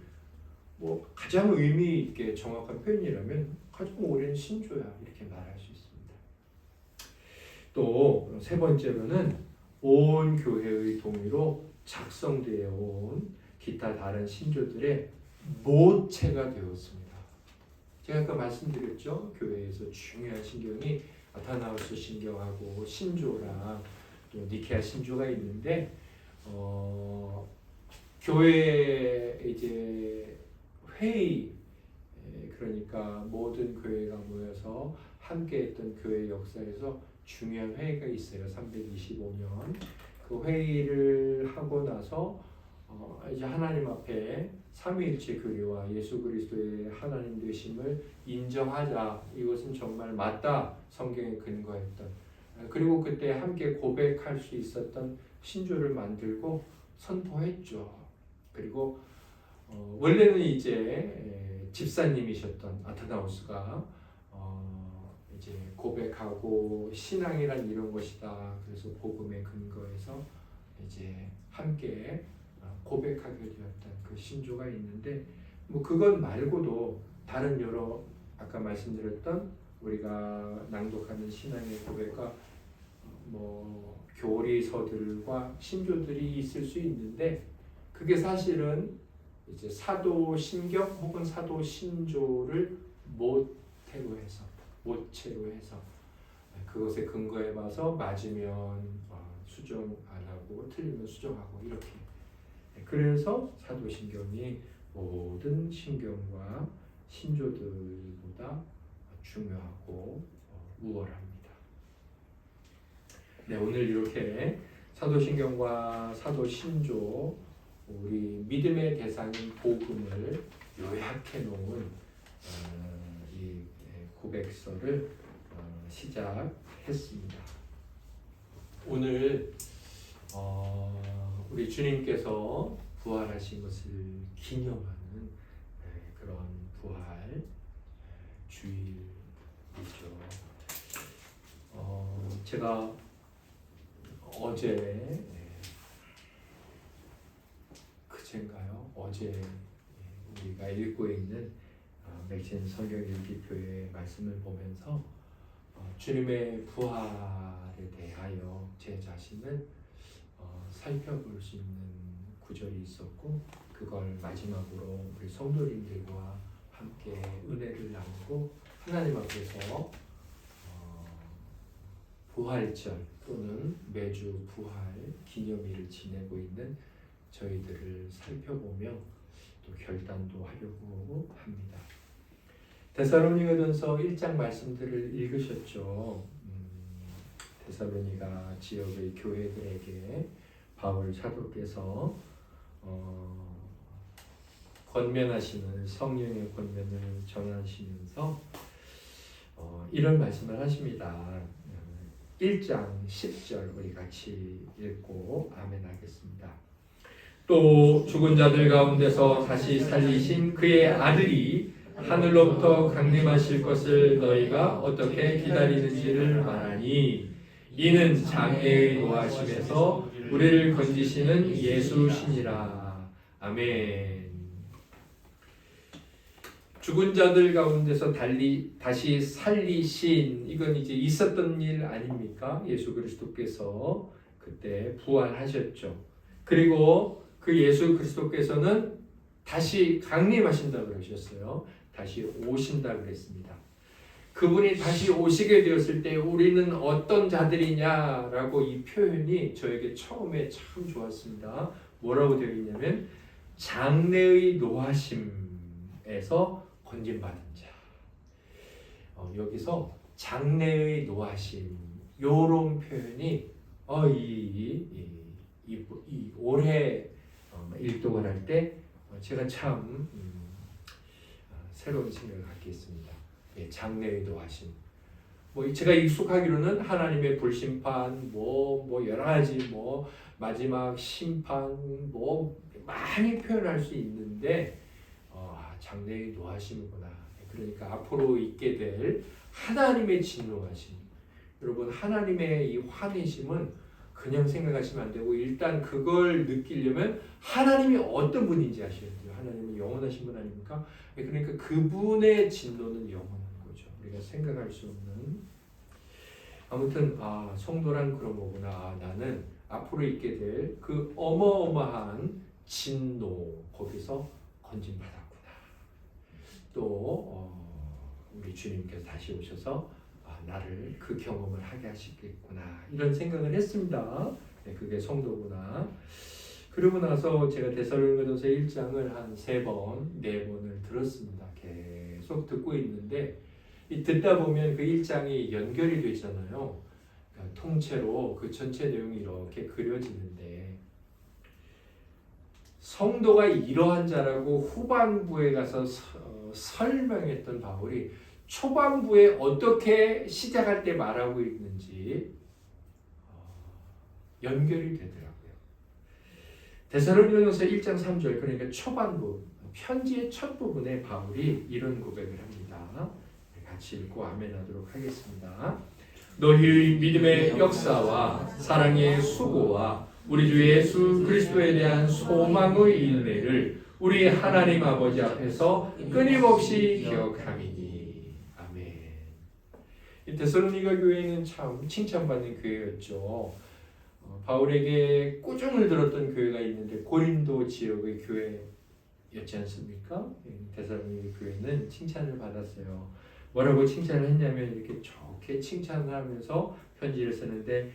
뭐 가장 의미 있게 정확한 표현이라면 가장 오랜 신조야 이렇게 말할 수 있습니다. 또 세 번째로는 온 교회의 동의로 작성되어 온 기타 다른 신조들의 모체가 되었습니다. 제가 아까 말씀드렸죠. 교회에서 중요한 신경이 아타나우스 신경하고 신조랑 또 니케아 신조가 있는데 교회 이제 회의 그러니까 모든 교회가 모여서 함께했던 교회 역사에서 중요한 회의가 있어요. 325년 그 회의를 하고 나서 이제 하나님 앞에 삼위일체 교리와 예수 그리스도의 하나님 되심을 인정하자. 이것은 정말 맞다. 성경에 근거했던. 그리고 그때 함께 고백할 수 있었던 신조를 만들고 선포했죠. 그리고 원래는 이제 집사님이셨던 아타나우스가 이제 고백하고 신앙이란 이런 것이다. 그래서 복음의 근거에서 이제 함께 고백하게 되었던 그 신조가 있는데 뭐 그것 말고도 다른 여러 아까 말씀드렸던 우리가 낭독하는 신앙의 고백과 뭐 교리서들과 신조들이 있을 수 있는데 그게 사실은 이제 사도 신경 혹은 사도 신조를 모체로 해서 그것에 근거해 봐서 맞으면 수정 안 하고 틀리면 수정하고 이렇게. 그래서 사도신경이 모든 신경과 신조들보다 중요하고 우월합니다. 네, 오늘 이렇게 사도신경과 사도신조 우리 믿음의 대상인 복음을 요약해 놓은 이 고백서를 시작했습니다. 오늘 우리 주님께서 부활하신 것을 기념하는 그런 부활 주일이죠. 제가 어제 우리가 읽고 있는 맥신 성경일기표의 말씀을 보면서 주님의 부활에 대하여 제 자신을 살펴볼 수 있는 구절이 있었고 그걸 마지막으로 우리 성도님들과 함께 은혜를 나누고 하나님 앞에서 부활절 또는 매주 부활 기념일을 지내고 있는 저희들을 살펴보며 또 결단도 하려고 합니다. 데살로니가전서 1장 말씀들을 읽으셨죠. 데살로니가 지역의 교회들에게 바울 사도께서 권면하시는 성령의 권면을 전하시면서 이런 말씀을 하십니다. 1장 10절 우리 같이 읽고 아멘 하겠습니다. 또 죽은 자들 가운데서 다시 살리신 그의 아들이 하늘로부터 강림하실 것을 너희가 어떻게 기다리는지를 말하니 이는 장래의 노하심에서 우리를 건지시는 예수시니라. 아멘. 죽은 자들 가운데서 다시 살리신, 이건 이제 있었던 일 아닙니까? 예수 그리스도께서 그때 부활하셨죠. 그리고 그 예수 그리스도께서는 다시 강림하신다 그러셨어요. 다시 오신다 그랬습니다. 그분이 다시 오시게 되었을 때 우리는 어떤 자들이냐라고 이 표현이 저에게 처음에 참 좋았습니다. 뭐라고 되어 있냐면 장래의 노하심에서 건진받은 자. 여기서 장래의 노하심 요런 표현이 이 올해 일독을 할 때 제가 참 새로운 생각을 갖게 했습니다. 장래의 노하심. 제가 익숙하기로는 하나님의 불심판, 여러 가지 마지막 심판, 많이 표현할 수 있는데 장래의 노하심이구나. 그러니까 앞으로 있게 될 하나님의 진노하심. 여러분 하나님의 이 화내심은 그냥 생각하시면 안 되고 일단 그걸 느끼려면 하나님이 어떤 분인지 아셔야 돼요. 하나님은 영원하신 분 아닙니까? 그러니까 그분의 진노는 영원한 거죠. 우리가 생각할 수 없는. 아무튼 성도란 그런 거구나. 나는 앞으로 있게 될 그 어마어마한 진노 거기서 건진받았구나. 또 우리 주님께서 다시 오셔서 나를 그 경험을 하게 하시겠구나 이런 생각을 했습니다. 그게 성도구나. 그러고 나서 제가 데살로니가전서 1장을 한 3번, 4번을 들었습니다. 계속 듣고 있는데 듣다 보면 그 1장이 연결이 되잖아요. 그러니까 통째로 그 전체 내용이 이렇게 그려지는데 성도가 이러한 자라고 후반부에 가서 설명했던 바울이 초반부에 어떻게 시작할 때 말하고 있는지 연결이 되더라고요. 데살로니가전서 1장 3절 그러니까 초반부 편지의 첫 부분에 바울이 이런 고백을 합니다. 같이 읽고 아멘하도록 하겠습니다. 너희의 믿음의 역사와 사랑의 수고와 우리 주 예수 그리스도에 대한 소망의 인내를 우리 하나님 아버지 앞에서 끊임없이 기억함이니. 아멘. 이 데살로니가 교회는 참 칭찬받는 교회였죠. 바울에게 꾸중을 들었던 교회가 있는데 고린도 지역의 교회였지 않습니까? 데살로니가 교회는 칭찬을 받았어요. 뭐라고 칭찬을 했냐면 이렇게 좋게 칭찬을 하면서 편지를 쓰는데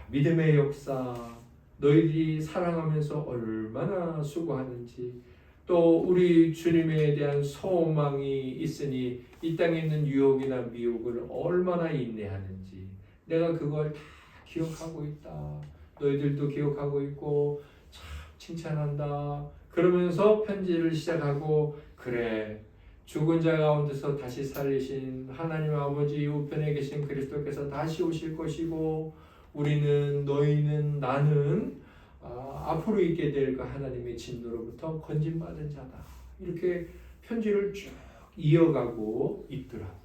믿음의 역사, 너희들이 사랑하면서 얼마나 수고하는지 또 우리 주님에 대한 소망이 있으니 이 땅에 있는 유혹이나 미혹을 얼마나 인내하는지 내가 그걸 다 기억하고 있다. 너희들도 기억하고 있고 참 칭찬한다. 그러면서 편지를 시작하고 그래 죽은 자 가운데서 다시 살리신 하나님 아버지 우편에 계신 그리스도께서 다시 오실 것이고 우리는 너희는 나는 앞으로 있게 될 그 하나님의 진노로부터 건진받은 자다. 이렇게 편지를 쭉 이어가고 있더라고요.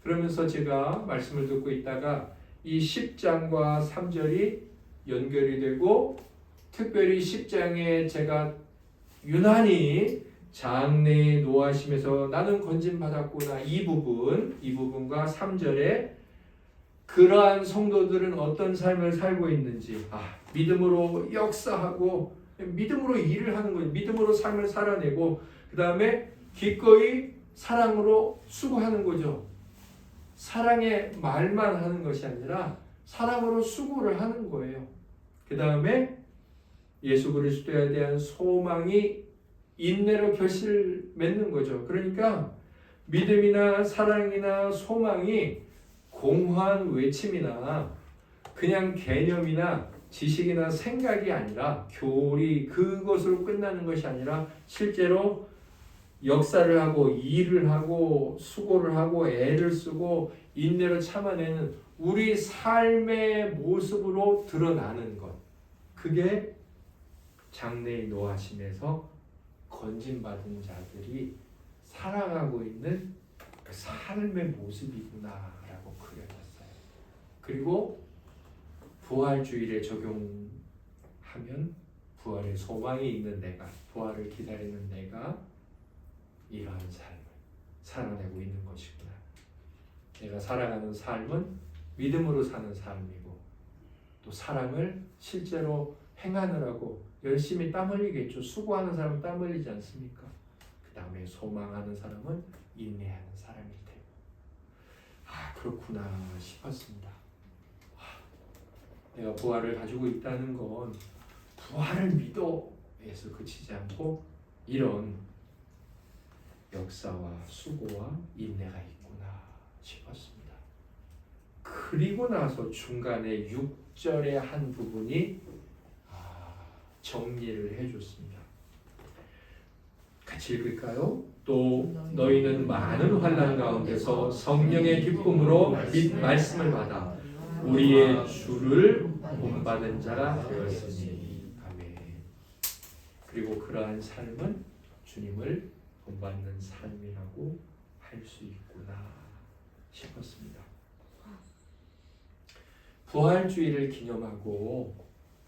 그러면서 제가 말씀을 듣고 있다가 이 10장과 3절이 연결이 되고 특별히 10장에 제가 유난히 장래의 노하심에서 나는 건진받았구나 이 부분과 3절에 그러한 성도들은 어떤 삶을 살고 있는지 믿음으로 역사하고 믿음으로 일을 하는 거예요. 믿음으로 삶을 살아내고 그 다음에 기꺼이 사랑으로 수고하는 거죠. 사랑의 말만 하는 것이 아니라 사랑으로 수고를 하는 거예요. 그 다음에 예수 그리스도에 대한 소망이 인내로 결실을 맺는 거죠. 그러니까 믿음이나 사랑이나 소망이 공허한 외침이나 그냥 개념이나 지식이나 생각이 아니라 교리 그것으로 끝나는 것이 아니라 실제로 역사를 하고 일을 하고 수고를 하고 애를 쓰고 인내를 참아내는 우리 삶의 모습으로 드러나는 것. 그게 장래의 노하심에서 건진받은 자들이 살아가고 있는 그 삶의 모습이구나라고 그려졌어요. 그리고 부활주일에 적용하면 부활의 소망이 있는 내가, 부활을 기다리는 내가 이러한 삶을 살아내고 있는 것이구나. 내가 살아가는 삶은 믿음으로 사는 삶이고 또 사랑을 실제로 행하느라고 열심히 땀 흘리겠죠. 수고하는 사람은 땀 흘리지 않습니까? 그 다음에 소망하는 사람은 인내하는 사람일 테고. 아, 그렇구나 싶었습니다. 내가 부활을 가지고 있다는 건 부활을 믿어에서 그치지 않고 이런 역사와 수고와 인내가 있구나 싶었습니다. 그리고 나서 중간에 6절의 한 부분이 정리를 해줬습니다. 같이 읽을까요? 또 너희는 많은 환난 가운데서 성령의 기쁨으로 말씀을 받아 우리의 주를 본받은 자가 되었으니. 아멘. 그리고 그러한 삶은 주님을 본받는 삶이라고 할 수 있구나 싶었습니다. 부활주의를 기념하고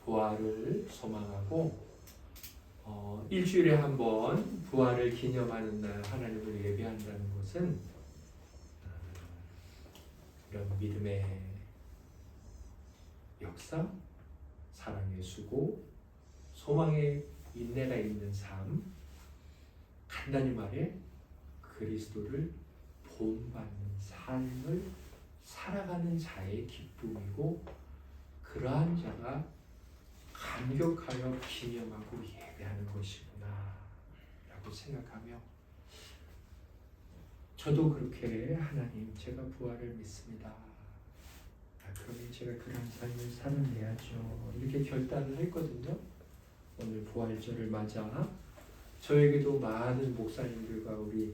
부활을 소망하고 일주일에 한 번 부활을 기념하는 날 하나님을 예배한다는 것은 이런 믿음의 역사, 사랑의 수고, 소망의 인내가 있는 삶, 간단히 말해 그리스도를 본받는 삶을 살아가는 자의 기쁨이고 그러한 자가 감격하여 기념하고 예배하는 것이구나 라고 생각하며 저도 그렇게 하나님 제가 부활을 믿습니다. 그러면 제가 그런 삶을 살아내야죠. 이렇게 결단을 했거든요. 오늘 부활절을 맞아 저에게도 많은 목사님들과 우리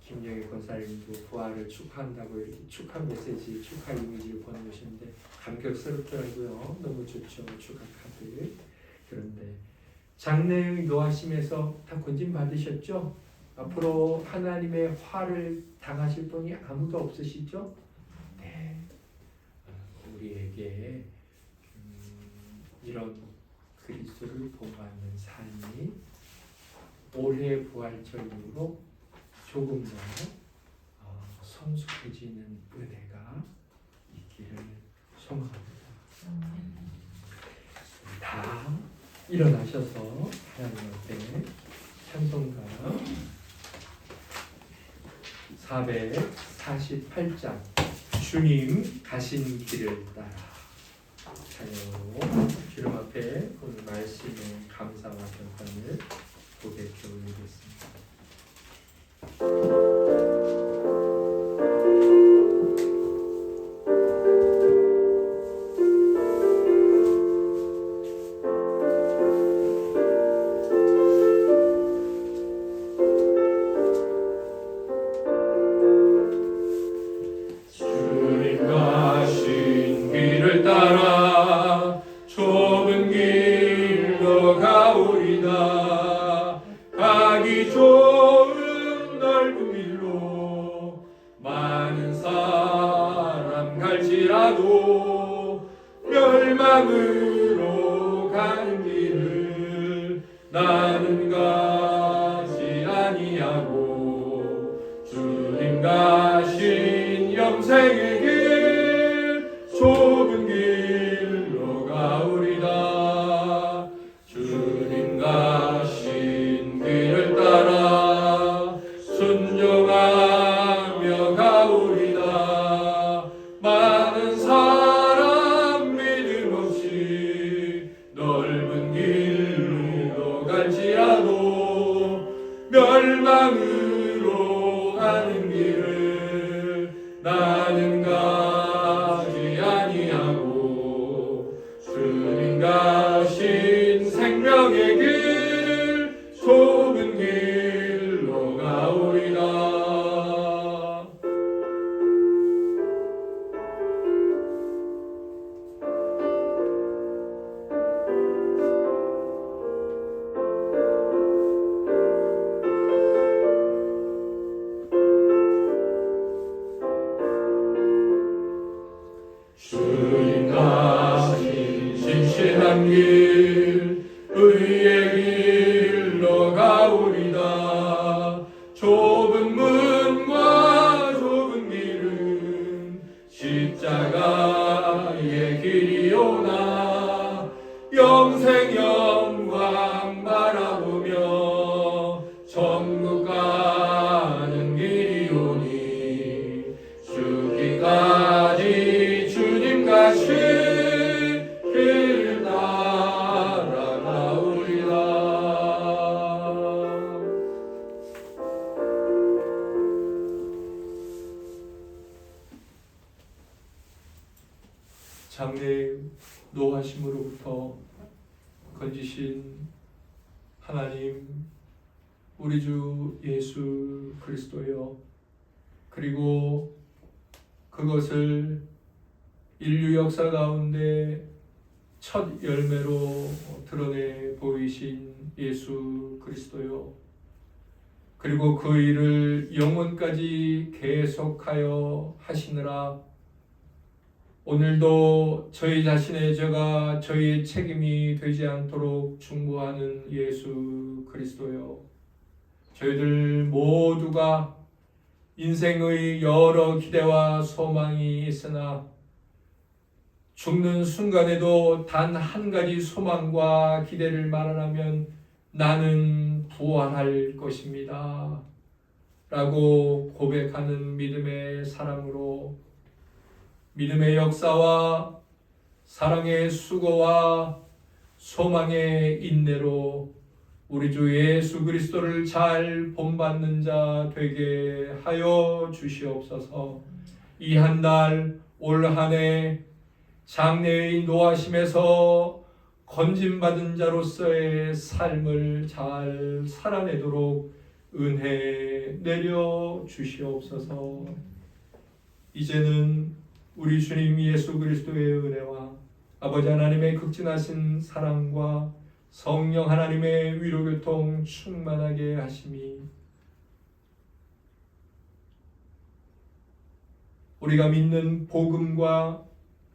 김영희 권사님도 부활을 축하한다고 이렇게 축하 메시지, 축하 이미지를 보내주시는데 감격스럽더라고요. 너무 좋죠. 축하 카드. 그런데 장래의 노하심에서 다 건진 받으셨죠? 앞으로 하나님의 화를 당하실 분이 아무도 없으시죠? 네. 우리에게 이런 그리스도를 본받는 삶이 올해 부활절 이후로 조금 더 성숙해지는 은혜가 있기를 소망합니다. 다 일어나셔서 하나님 앞에 찬송가 448장 주님 가신 길을 따라 찬양으로 주님 앞에 오늘 말씀의 감사와 평판을 고백해 올리겠습니다. 멸망으로 가는 길을 나는 가지 아니하고 주님 가신 영생의 길 좁은 길로 가오리다. 주님 가신 길을 따라 순종하며 가오리다. 많은 사람 믿음 없이 넓은 길로 갈지라도 멸망으로 가는 길을 나는 가지 아니하고 주님 노하심으로부터 건지신 하나님, 우리 주 예수 그리스도여, 그리고 그것을 인류 역사 가운데 첫 열매로 드러내 보이신 예수 그리스도요, 그리고 그 일을 영원까지 계속하여 하시느라 오늘도 저희 자신의 죄가 저희의 책임이 되지 않도록 중보하는 예수 그리스도요, 저희들 모두가 인생의 여러 기대와 소망이 있으나 죽는 순간에도 단 한 가지 소망과 기대를 말하면 나는 부활할 것입니다 라고 고백하는 믿음의 사랑으로, 믿음의 역사와 사랑의 수고와 소망의 인내로 우리 주 예수 그리스도를 잘 본받는 자 되게 하여 주시옵소서. 이 한 달, 올 한 해 장래의 노하심에서 건짐받은 자로서의 삶을 잘 살아내도록 은혜 내려 주시옵소서. 이제는 우리 주님 예수 그리스도의 은혜와 아버지 하나님의 극진하신 사랑과 성령 하나님의 위로교통 충만하게 하심이 우리가 믿는 복음과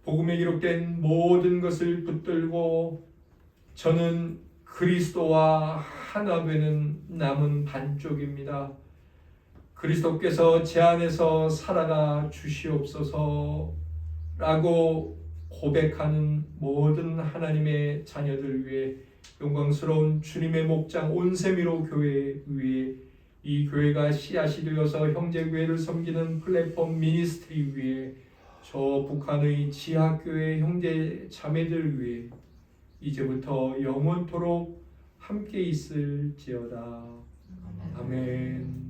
복음에 기록된 모든 것을 붙들고 저는 그리스도와 하나 되는 남은 반쪽입니다. 그리스도께서 제 안에서 살아가 주시옵소서 라고 고백하는 모든 하나님의 자녀들 위해, 영광스러운 주님의 목장 온세미로 교회 위에, 이 교회가 씨앗이 되어서 형제교회를 섬기는 플랫폼 미니스트리 위에, 저 북한의 지하교회 형제 자매들 위해 이제부터 영원토록 함께 있을지어다. 아멘.